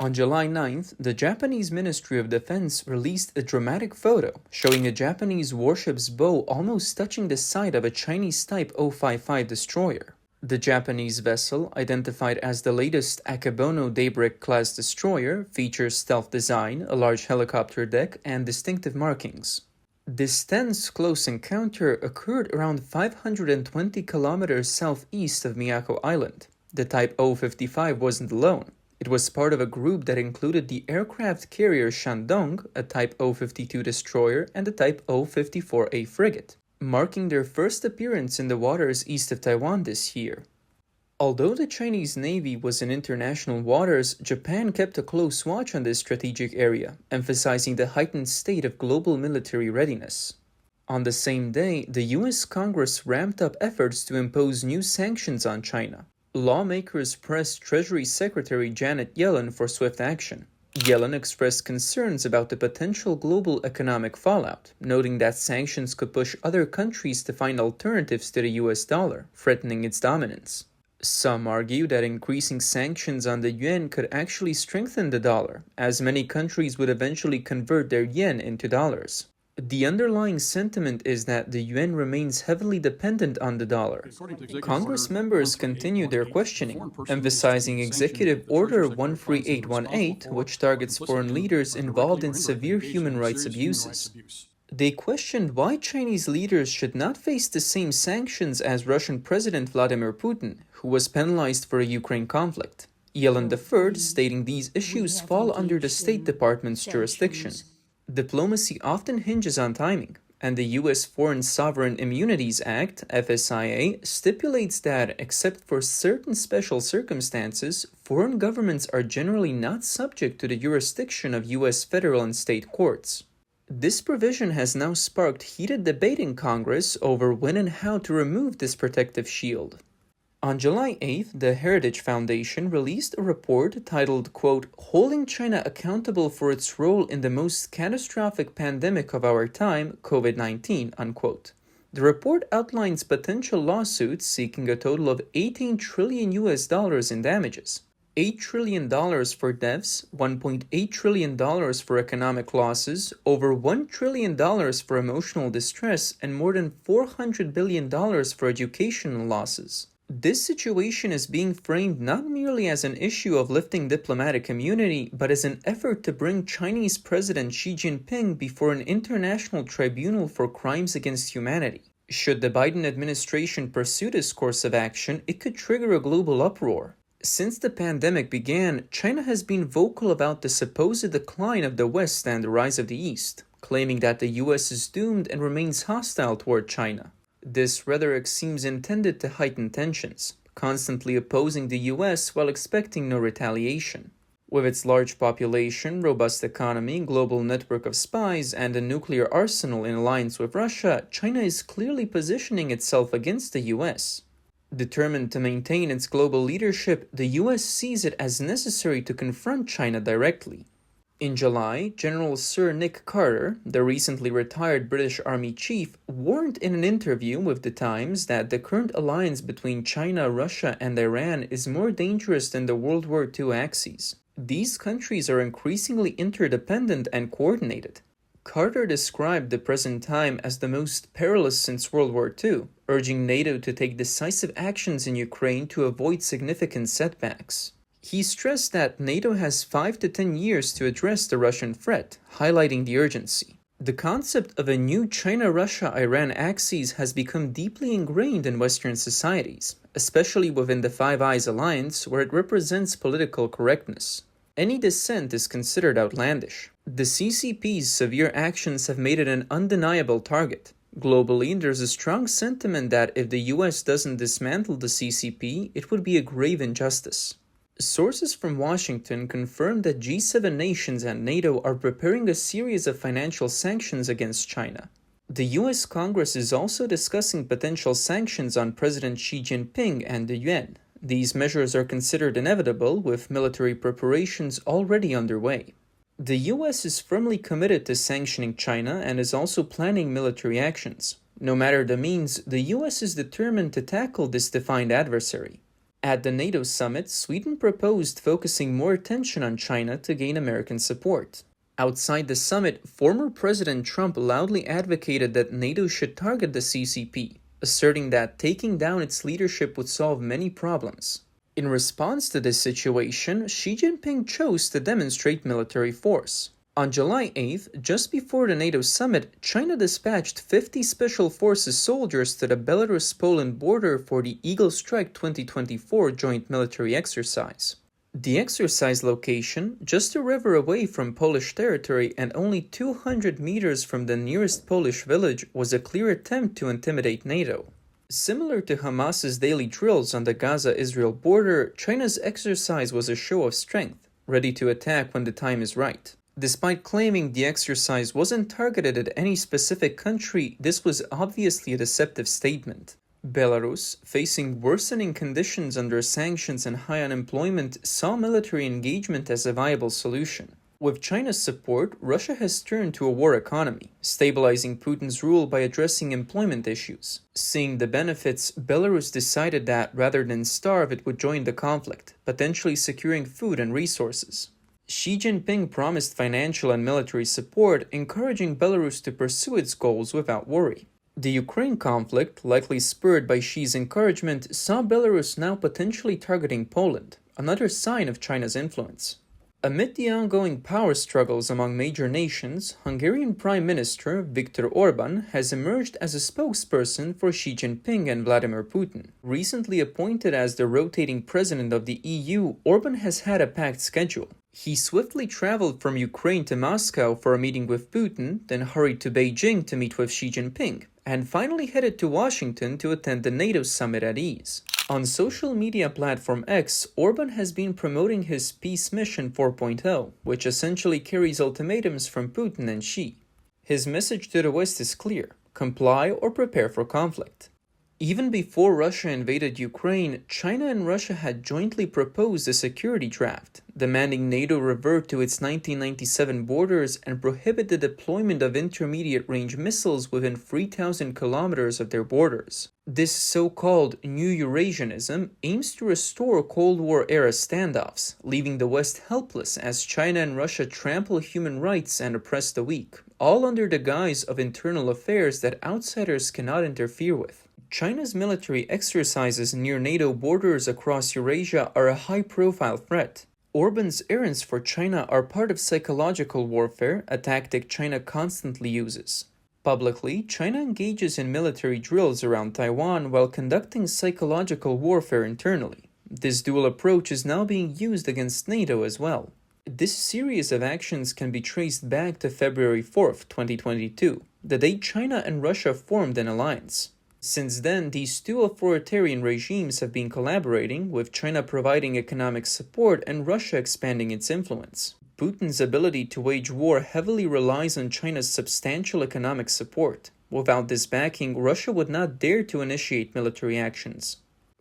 On July 9th, the Japanese Ministry of Defense released a dramatic photo showing a Japanese warship's bow almost touching the side of a Chinese Type 055 destroyer. The Japanese vessel, identified as the latest Akebono Daybreak-class destroyer, features stealth design, a large helicopter deck, and distinctive markings. This tense, close encounter occurred around 520 kilometers southeast of Miyako Island. The Type 055 wasn't alone. It was part of a group that included the aircraft carrier Shandong, a Type 052 destroyer, and the Type 054A frigate, marking their first appearance in the waters east of Taiwan this year. Although the Chinese Navy was in international waters, Japan kept a close watch on this strategic area, emphasizing the heightened state of global military readiness. On the same day, the US Congress ramped up efforts to impose new sanctions on China. Lawmakers pressed Treasury Secretary Janet Yellen for swift action. Yellen expressed concerns about the potential global economic fallout, noting that sanctions could push other countries to find alternatives to the US dollar, threatening its dominance. Some argue that increasing sanctions on the yuan could actually strengthen the dollar, as many countries would eventually convert their yen into dollars. The underlying sentiment is that the yuan remains heavily dependent on the dollar. Congress members continue their questioning, emphasizing Executive Order 13818, which targets foreign leaders involved in severe human rights abuses. They questioned why Chinese leaders should not face the same sanctions as Russian President Vladimir Putin, who was penalized for a Ukraine conflict. Yellen deferred, stating these issues fall under the State Department's jurisdiction. Diplomacy often hinges on timing, and the U.S. Foreign Sovereign Immunities Act, FSIA, stipulates that, except for certain special circumstances, foreign governments are generally not subject to the jurisdiction of U.S. federal and state courts. This provision has now sparked heated debate in Congress over when and how to remove this protective shield. On July 8th, the Heritage Foundation released a report titled, quote, "Holding China Accountable for Its Role in the Most Catastrophic Pandemic of Our Time, COVID-19, unquote. The report outlines potential lawsuits seeking a total of $18 trillion in damages. $8 trillion for deaths, $1.8 trillion for economic losses, over $1 trillion for emotional distress, and more than $400 billion for educational losses. This situation is being framed not merely as an issue of lifting diplomatic immunity, but as an effort to bring Chinese President Xi Jinping before an international tribunal for crimes against humanity. Should the Biden administration pursue this course of action, it could trigger a global uproar. Since the pandemic began, China has been vocal about the supposed decline of the West and the rise of the East, claiming that the US is doomed and remains hostile toward China. This rhetoric seems intended to heighten tensions, constantly opposing the US while expecting no retaliation. With its large population, robust economy, global network of spies, and a nuclear arsenal in alliance with Russia, China is clearly positioning itself against the US. Determined to maintain its global leadership, the US sees it as necessary to confront China directly. In July, General Sir Nick Carter, the recently retired British Army chief, warned in an interview with The Times that the current alliance between China, Russia, and Iran is more dangerous than the World War II axis. These countries are increasingly interdependent and coordinated. Carter described the present time as the most perilous since World War II, urging NATO to take decisive actions in Ukraine to avoid significant setbacks. He stressed that NATO has 5 to 10 years to address the Russian threat, highlighting the urgency. The concept of a new China-Russia-Iran axis has become deeply ingrained in Western societies, especially within the Five Eyes alliance, where it represents political correctness. Any dissent is considered outlandish. The CCP's severe actions have made it an undeniable target. Globally, there's a strong sentiment that if the US doesn't dismantle the CCP, it would be a grave injustice. Sources from Washington confirm that G7 nations and NATO are preparing a series of financial sanctions against China. The US Congress is also discussing potential sanctions on President Xi Jinping and the yuan. These measures are considered inevitable, with military preparations already underway. The US is firmly committed to sanctioning China and is also planning military actions. No matter the means, the US is determined to tackle this defined adversary. At the NATO summit, Sweden proposed focusing more attention on China to gain American support. Outside the summit, former President Trump loudly advocated that NATO should target the CCP, asserting that taking down its leadership would solve many problems. In response to this situation, Xi Jinping chose to demonstrate military force. On July 8th, just before the NATO summit, China dispatched 50 Special Forces soldiers to the Belarus-Poland border for the Eagle Strike 2024 joint military exercise. The exercise location, just a river away from Polish territory and only 200 meters from the nearest Polish village, was a clear attempt to intimidate NATO. Similar to Hamas's daily drills on the Gaza-Israel border, China's exercise was a show of strength, ready to attack when the time is right. Despite claiming the exercise wasn't targeted at any specific country, this was obviously a deceptive statement. Belarus, facing worsening conditions under sanctions and high unemployment, saw military engagement as a viable solution. With China's support, Russia has turned to a war economy, stabilizing Putin's rule by addressing employment issues. Seeing the benefits, Belarus decided that rather than starve, it would join the conflict, potentially securing food and resources. Xi Jinping promised financial and military support, encouraging Belarus to pursue its goals without worry. The Ukraine conflict, likely spurred by Xi's encouragement, saw Belarus now potentially targeting Poland, another sign of China's influence. Amid the ongoing power struggles among major nations, Hungarian Prime Minister Viktor Orbán has emerged as a spokesperson for Xi Jinping and Vladimir Putin. Recently appointed as the rotating president of the EU, Orbán has had a packed schedule. He swiftly traveled from Ukraine to Moscow for a meeting with Putin, then hurried to Beijing to meet with Xi Jinping, and finally headed to Washington to attend the NATO summit at ease. On social media platform X, Orbán has been promoting his Peace Mission 4.0, which essentially carries ultimatums from Putin and Xi. His message to the West is clear: comply or prepare for conflict. Even before Russia invaded Ukraine, China and Russia had jointly proposed a security draft, demanding NATO revert to its 1997 borders and prohibit the deployment of intermediate-range missiles within 3,000 kilometers of their borders. This so-called New Eurasianism aims to restore Cold War-era standoffs, leaving the West helpless as China and Russia trample human rights and oppress the weak, all under the guise of internal affairs that outsiders cannot interfere with. China's military exercises near NATO borders across Eurasia are a high-profile threat. Orbán's errands for China are part of psychological warfare, a tactic China constantly uses. Publicly, China engages in military drills around Taiwan while conducting psychological warfare internally. This dual approach is now being used against NATO as well. This series of actions can be traced back to February 4, 2022, the day China and Russia formed an alliance. Since then, these two authoritarian regimes have been collaborating, with China providing economic support and Russia expanding its influence. Putin's ability to wage war heavily relies on China's substantial economic support. Without this backing, Russia would not dare to initiate military actions.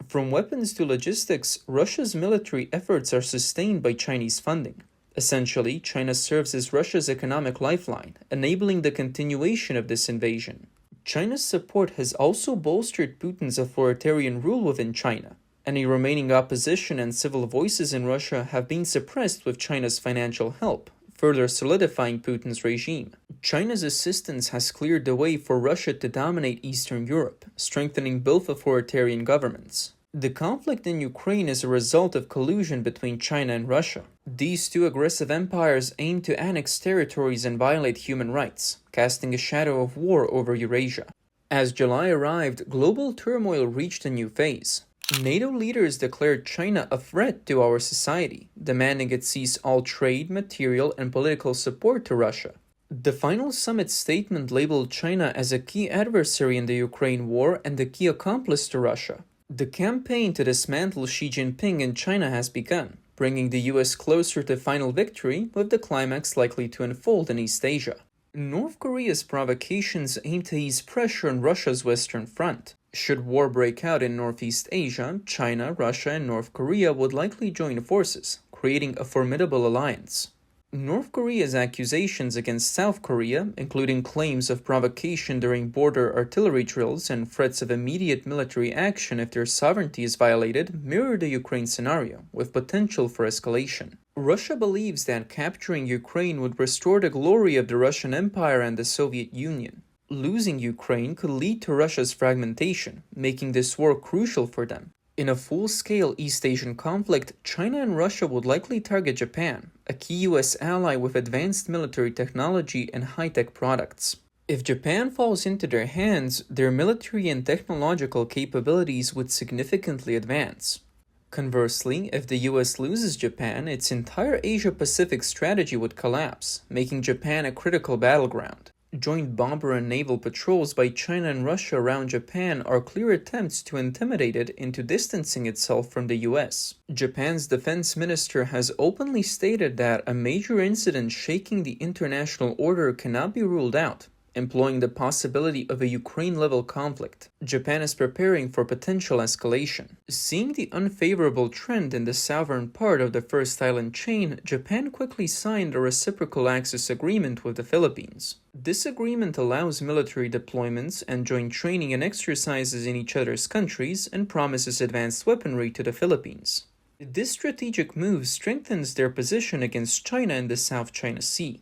From weapons to logistics, Russia's military efforts are sustained by Chinese funding. Essentially, China serves as Russia's economic lifeline, enabling the continuation of this invasion. China's support has also bolstered Putin's authoritarian rule within China. Any remaining opposition and civil voices in Russia have been suppressed with China's financial help, further solidifying Putin's regime. China's assistance has cleared the way for Russia to dominate Eastern Europe, strengthening both authoritarian governments. The conflict in Ukraine is a result of collusion between China and Russia. These two aggressive empires aim to annex territories and violate human rights, casting a shadow of war over Eurasia. As July arrived, global turmoil reached a new phase. NATO leaders declared China a threat to our society, demanding it cease all trade, material, and political support to Russia. The final summit statement labeled China as a key adversary in the Ukraine war and a key accomplice to Russia. The campaign to dismantle Xi Jinping in China has begun, bringing the US closer to final victory, with the climax likely to unfold in East Asia. North Korea's provocations aim to ease pressure on Russia's Western Front. Should war break out in Northeast Asia, China, Russia, and North Korea would likely join forces, creating a formidable alliance. North Korea's accusations against South Korea, including claims of provocation during border artillery drills and threats of immediate military action if their sovereignty is violated, mirror the Ukraine scenario, with potential for escalation. Russia believes that capturing Ukraine would restore the glory of the Russian Empire and the Soviet Union. Losing Ukraine could lead to Russia's fragmentation, making this war crucial for them. In a full-scale East Asian conflict, China and Russia would likely target Japan, a key US ally with advanced military technology and high-tech products. If Japan falls into their hands, their military and technological capabilities would significantly advance. Conversely, if the US loses Japan, its entire Asia-Pacific strategy would collapse, making Japan a critical battleground. Joint bomber and naval patrols by China and Russia around Japan are clear attempts to intimidate it into distancing itself from the US. Japan's defense minister has openly stated that a major incident shaking the international order cannot be ruled out, employing the possibility of a Ukraine-level conflict. Japan is preparing for potential escalation. Seeing the unfavorable trend in the southern part of the first island chain, Japan quickly signed a reciprocal access agreement with the Philippines. This agreement allows military deployments and joint training and exercises in each other's countries and promises advanced weaponry to the Philippines. This strategic move strengthens their position against China in the South China Sea.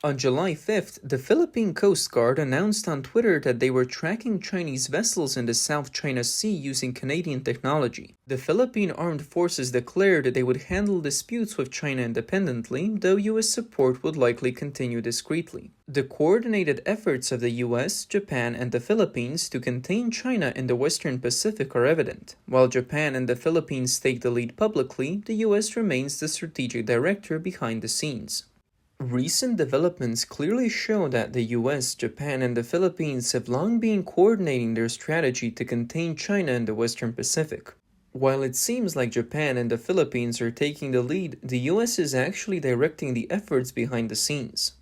On July 5th, the Philippine Coast Guard announced on Twitter that they were tracking Chinese vessels in the South China Sea using Canadian technology. The Philippine Armed Forces declared that they would handle disputes with China independently, though US support would likely continue discreetly. The coordinated efforts of the US, Japan, and the Philippines to contain China in the Western Pacific are evident. While Japan and the Philippines take the lead publicly, the US remains the strategic director behind the scenes. Recent developments clearly show that the US, Japan, and the Philippines have long been coordinating their strategy to contain China in the Western Pacific. While it seems like Japan and the Philippines are taking the lead, the US is actually directing the efforts behind the scenes.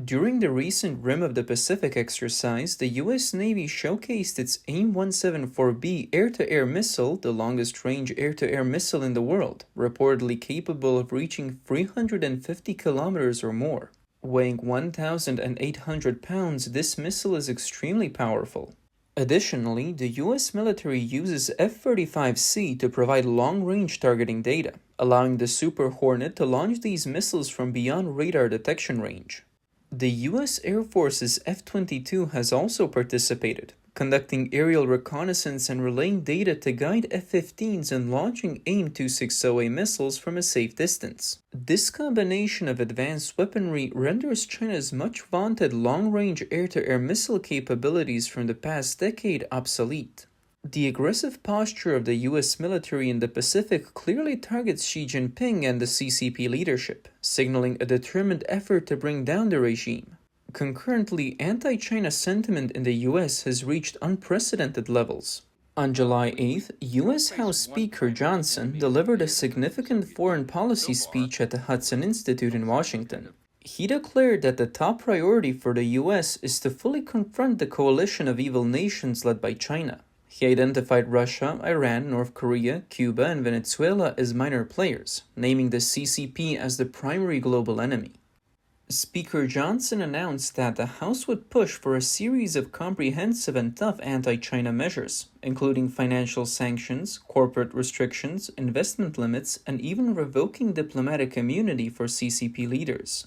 During the recent Rim of the Pacific exercise, the US Navy showcased its AIM-174B air-to-air missile, the longest-range air-to-air missile in the world, reportedly capable of reaching 350 kilometers or more. Weighing 1,800 pounds, this missile is extremely powerful. Additionally, the US military uses F-35C to provide long-range targeting data, allowing the Super Hornet to launch these missiles from beyond radar detection range. The US Air Force's F-22 has also participated, conducting aerial reconnaissance and relaying data to guide F-15s in launching AIM-260A missiles from a safe distance. This combination of advanced weaponry renders China's much-vaunted long-range air-to-air missile capabilities from the past decade obsolete. The aggressive posture of the US military in the Pacific clearly targets Xi Jinping and the CCP leadership, signaling a determined effort to bring down the regime. Concurrently, anti-China sentiment in the US has reached unprecedented levels. On July 8th, US House Speaker Johnson delivered a significant foreign policy speech at the Hudson Institute in Washington. He declared that the top priority for the US is to fully confront the coalition of evil nations led by China. He identified Russia, Iran, North Korea, Cuba, and Venezuela as minor players, naming the CCP as the primary global enemy. Speaker Johnson announced that the House would push for a series of comprehensive and tough anti-China measures, including financial sanctions, corporate restrictions, investment limits, and even revoking diplomatic immunity for CCP leaders.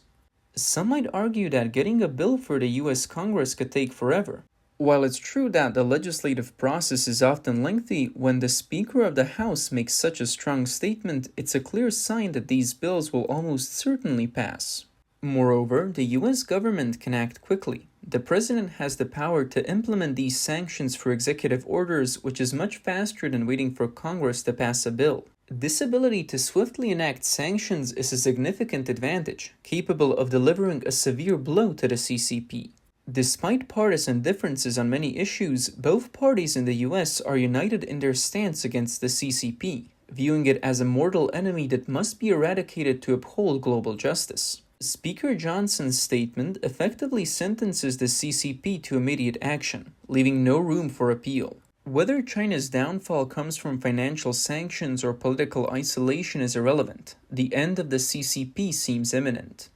Some might argue that getting a bill for the US Congress could take forever. While it's true that the legislative process is often lengthy, when the Speaker of the House makes such a strong statement, it's a clear sign that these bills will almost certainly pass. Moreover, the US government can act quickly. The President has the power to implement these sanctions for executive orders, which is much faster than waiting for Congress to pass a bill. This ability to swiftly enact sanctions is a significant advantage, capable of delivering a severe blow to the CCP. Despite partisan differences on many issues, both parties in the US are united in their stance against the CCP, viewing it as a mortal enemy that must be eradicated to uphold global justice. Speaker Johnson's statement effectively sentences the CCP to immediate action, leaving no room for appeal. Whether China's downfall comes from financial sanctions or political isolation is irrelevant. The end of the CCP seems imminent.